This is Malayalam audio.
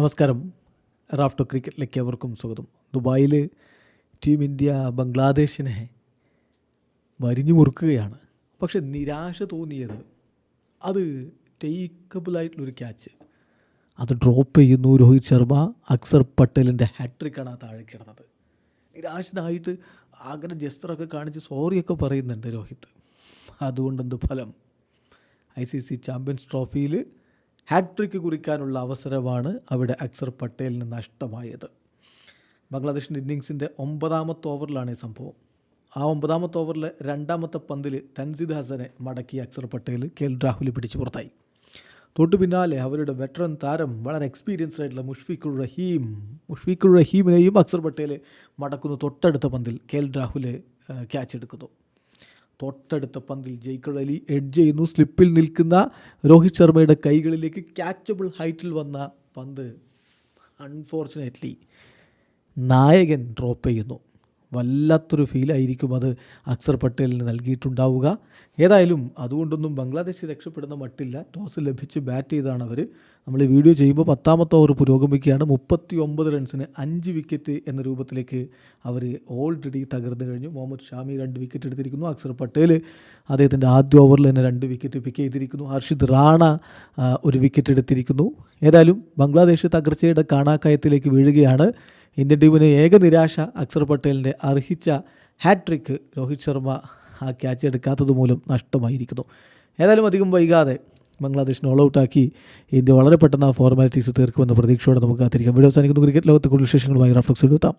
നമസ്കാരം. റാഫ്റ്റോ ക്രിക്കറ്റിലേക്ക് അവർക്കും സ്വാഗതം. ദുബായിൽ ടീം ഇന്ത്യ ബംഗ്ലാദേശിനെ വരിഞ്ഞു മുറുക്കുകയാണ്. പക്ഷെ നിരാശ തോന്നിയത് അത് ടേക്കബിളായിട്ടുള്ളൊരു ക്യാച്ച് അത് ഡ്രോപ്പ് ചെയ്യുന്നു. രോഹിത് ശർമ്മ അക്സർ പട്ടേലിൻ്റെ ഹാട്രിക്കാണ് ആ താഴെ കിടന്നത്. നിരാശനായിട്ട് അങ്ങനെ ജസ്റ്ററൊക്കെ കാണിച്ച് സോറിയൊക്കെ പറയുന്നുണ്ട് രോഹിത്. അതുകൊണ്ടെന്ത് ഫലം? ICC ചാമ്പ്യൻസ് ട്രോഫിയിൽ ഹാട്രിക്ക് കുറിക്കാനുള്ള അവസരമാണ് അവിടെ അക്സർ പട്ടേലിന് നഷ്ടമായത്. ബംഗ്ലാദേശിൻ്റെ ഇന്നിങ്സിൻ്റെ 9ാമത്തെ ഓവറിലാണ് ഈ സംഭവം. ആ 9ാമത്തെ ഓവറിലെ 2ാമത്തെ പന്തിൽ തൻസീദ് ഹസനെ മടക്കി അക്സർ പട്ടേൽ KL രാഹുൽ പിടിച്ച് പുറത്തായി. തൊട്ടു പിന്നാലെ അവരുടെ വെറ്ററൻ താരം വളരെ എക്സ്പീരിയൻസ്ഡ് ആയിട്ടുള്ള മുഷ്ഫീഖുർ റഹീമിനെയും അക്സർ പട്ടേൽ മടക്കുന്നു. തൊട്ടടുത്ത പന്തിൽ KL രാഹുൽ ക്യാച്ച് എടുക്കുന്നു. തൊട്ടടുത്ത പന്തിൽ ജയ്ക്കർ അലി എഡ്ജ് ചെയ്യുന്നു. സ്ലിപ്പിൽ നിൽക്കുന്ന രോഹിത് ശർമ്മയുടെ കൈകളിലേക്ക് ക്യാച്ചബിൾ ഹൈറ്റിൽ വന്ന പന്ത് അൺഫോർച്ചുനേറ്റ്ലി നായകൻ ഡ്രോപ്പ് ചെയ്യുന്നു. വല്ലാത്തൊരു ഫീലായിരിക്കും അത് അക്സർ പട്ടേലിന് നൽകിയിട്ടുണ്ടാവുക. ഏതായാലും അതുകൊണ്ടൊന്നും ബംഗ്ലാദേശ് രക്ഷപ്പെടുന്ന മട്ടില്ല. ടോസ് ലഭിച്ച് ബാറ്റ് ചെയ്താണ് അവർ. നമ്മൾ ഈ വീഡിയോ ചെയ്യുമ്പോൾ 10ാമത്തെ ഓവർ പുരോഗമിക്കുകയാണ്. 39 റൺസിന് 5 വിക്കറ്റ് എന്ന രൂപത്തിലേക്ക് അവർ ഓൾറെഡി തകർന്നു കഴിഞ്ഞു. മുഹമ്മദ് ഷാമി 2 വിക്കറ്റ് എടുത്തിരിക്കുന്നു. അക്സർ പട്ടേൽ അദ്ദേഹത്തിൻ്റെ ആദ്യ ഓവറിൽ തന്നെ 2 വിക്കറ്റ് പിക്ക് ചെയ്തിരിക്കുന്നു. ഹർഷിദ് റാണ 1 വിക്കറ്റ് എടുത്തിരിക്കുന്നു. ഏതായാലും ബംഗ്ലാദേശ് തകർച്ചയുടെ കാണാക്കയത്തിലേക്ക് വീഴുകയാണ്. ഇന്ത്യൻ ടീമിന് ഏക നിരാശ അക്സർ പട്ടേലിൻ്റെ അർഹിച്ച ഹാട്രിക്ക് രോഹിത് ശർമ്മ ആ ക്യാച്ച് എടുക്കാത്തത് മൂലം നഷ്ടമായിരിക്കുന്നു. ഏതായാലും അധികം വൈകാതെ ബംഗ്ലാദേശിനെ ഓൾ ഔട്ടാക്കി ഇന്ത്യ വളരെ പെട്ടെന്ന് ആ ഫോർമാലിറ്റീസ് തീർക്കുമെന്ന പ്രതീക്ഷയോടെ നമുക്ക് കാത്തിരിക്കാം. വീഡിയോ അവസാനിക്കുന്നു. ക്രിക്കറ്റ് ലോകത്തെ കൂടുതൽ വിശേഷങ്ങളുമായി റാഫ്റ്റോ എത്താം.